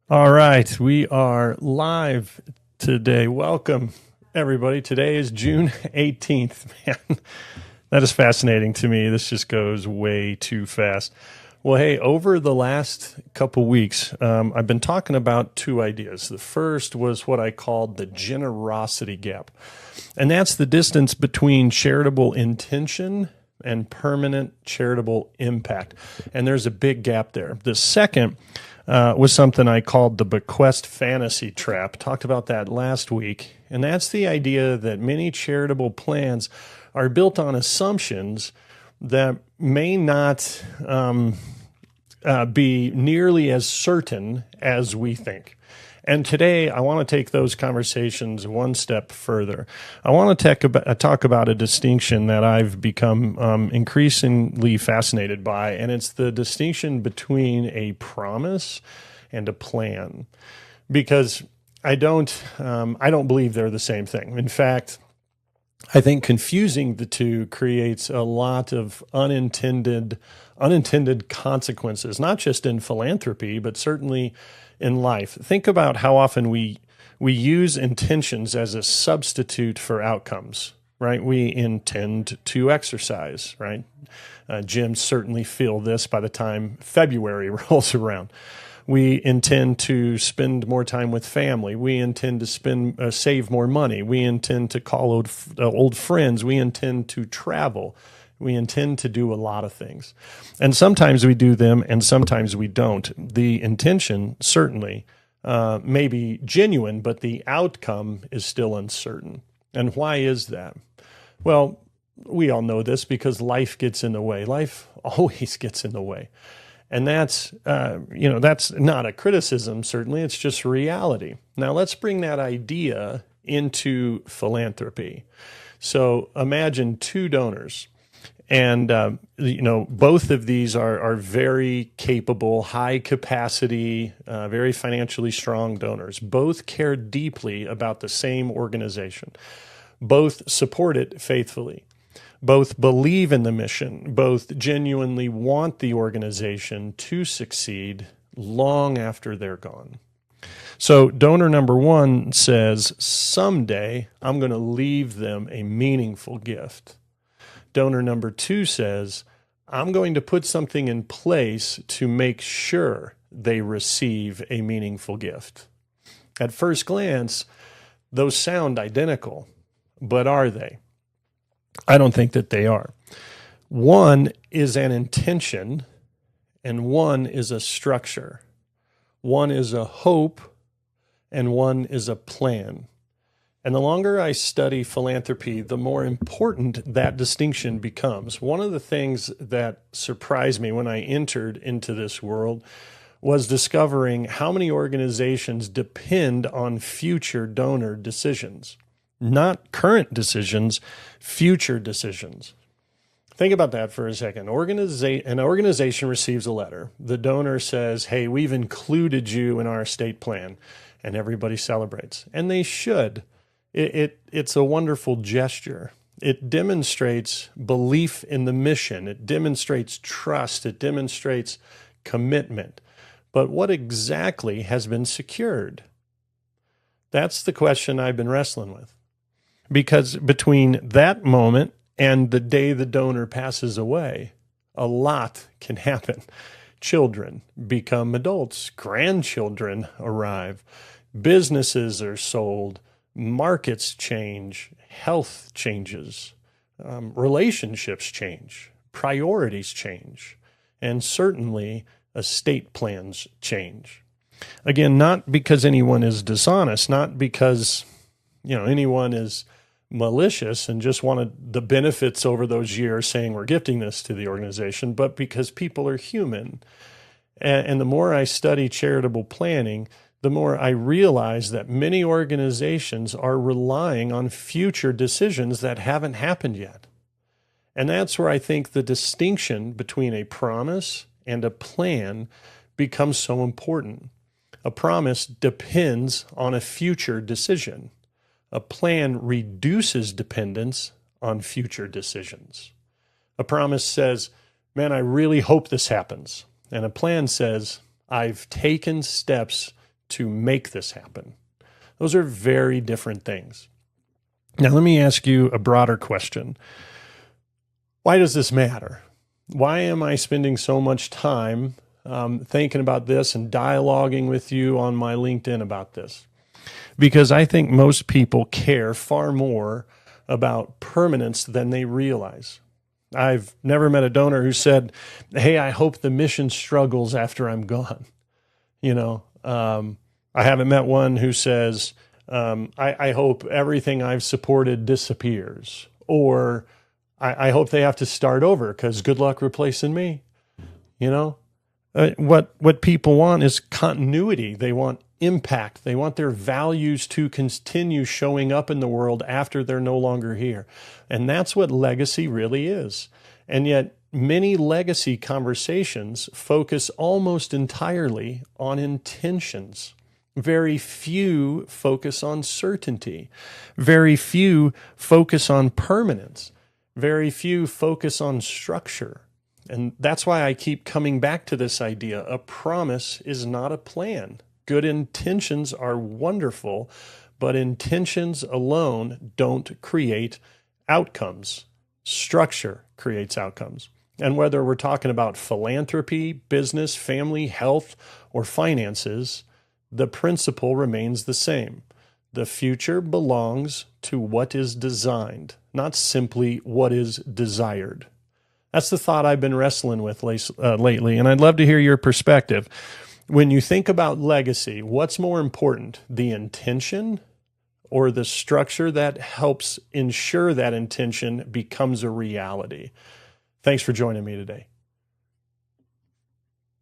All right, we are live today. Welcome, everybody. Today is June 18th. Man, that is fascinating to me. This just goes way too fast. Well, hey, over the last couple weeks, I've been talking about two ideas. The first was what I called the generosity gap, and that's the distance between charitable intention and permanent charitable impact. And there's a big gap there. The second was something I called the bequest fantasy trap. Talked about that last week. And that's the idea that many charitable plans are built on assumptions that may not be nearly as certain as we think. And today, I want to take those conversations one step further. I want to talk about a distinction that I've become increasingly fascinated by, and it's the distinction between a promise and a plan. Because I don't believe they're the same thing. In fact, I think confusing the two creates a lot of unintended consequences, not just in philanthropy, but certainly in life. Think about how often we use intentions as a substitute for outcomes, right? We intend to exercise, right? Gyms certainly feel this by the time February rolls around. We intend to spend more time with family. We intend to save more money. We intend to call old friends. We intend to travel. We intend to do a lot of things. And sometimes we do them and sometimes we don't. The intention certainly may be genuine, but the outcome is still uncertain. And why is that? Well, we all know this because life gets in the way. Life always gets in the way. And that's not a criticism, certainly. It's just reality. Now, let's bring that idea into philanthropy. So imagine two donors. And, both of these are very capable, high capacity, very financially strong donors. Both care deeply about the same organization. Both support it faithfully. Both believe in the mission. Both genuinely want the organization to succeed long after they're gone. So donor number one says, someday I'm going to leave them a meaningful gift. Donor number two says, I'm going to put something in place to make sure they receive a meaningful gift. At first glance, those sound identical, but are they? I don't think that they are. One is an intention, and one is a structure. One is a hope, and one is a plan. And the longer I study philanthropy, the more important that distinction becomes. One of the things that surprised me when I entered into this world was discovering how many organizations depend on future donor decisions. Not current decisions, future decisions. Think about that for a second. An organization receives a letter. The donor says, hey, we've included you in our estate plan, and everybody celebrates. And they should. It's a wonderful gesture. It demonstrates belief in the mission. It demonstrates trust. It demonstrates commitment. But what exactly has been secured? That's the question I've been wrestling with. Because between that moment and the day the donor passes away, a lot can happen. Children become adults. Grandchildren arrive. Businesses are sold. Markets change, health changes, relationships change, priorities change, and certainly estate plans change. Again, not because anyone is dishonest, not because anyone is malicious and just wanted the benefits over those years saying we're gifting this to the organization, but because people are human. And the more I study charitable planning, the more I realize that many organizations are relying on future decisions that haven't happened yet. And that's where I think the distinction between a promise and a plan becomes so important. A promise depends on a future decision. A plan reduces dependence on future decisions. A promise says, man, I really hope this happens. And a plan says, I've taken steps to make this happen. Those are very different things. Now, let me ask you a broader question. Why does this matter? Why am I spending so much time thinking about this and dialoguing with you on my LinkedIn about this? Because I think most people care far more about permanence than they realize. I've never met a donor who said, hey, I hope the mission struggles after I'm gone. I haven't met one who says, I hope everything I've supported disappears, or I hope they have to start over because good luck replacing me. What people want is continuity. They want impact. They want their values to continue showing up in the world after they're no longer here. And that's what legacy really is. And yet many legacy conversations focus almost entirely on intentions. Very few focus on certainty. Very few focus on permanence. Very few focus on structure. And that's why I keep coming back to this idea. A promise is not a plan. Good intentions are wonderful, but intentions alone don't create outcomes. Structure creates outcomes. And whether we're talking about philanthropy, business, family, health, or finances, the principle remains the same. The future belongs to what is designed, not simply what is desired. That's the thought I've been wrestling with lately, and I'd love to hear your perspective. When you think about legacy, what's more important, the intention or the structure that helps ensure that intention becomes a reality? Thanks for joining me today.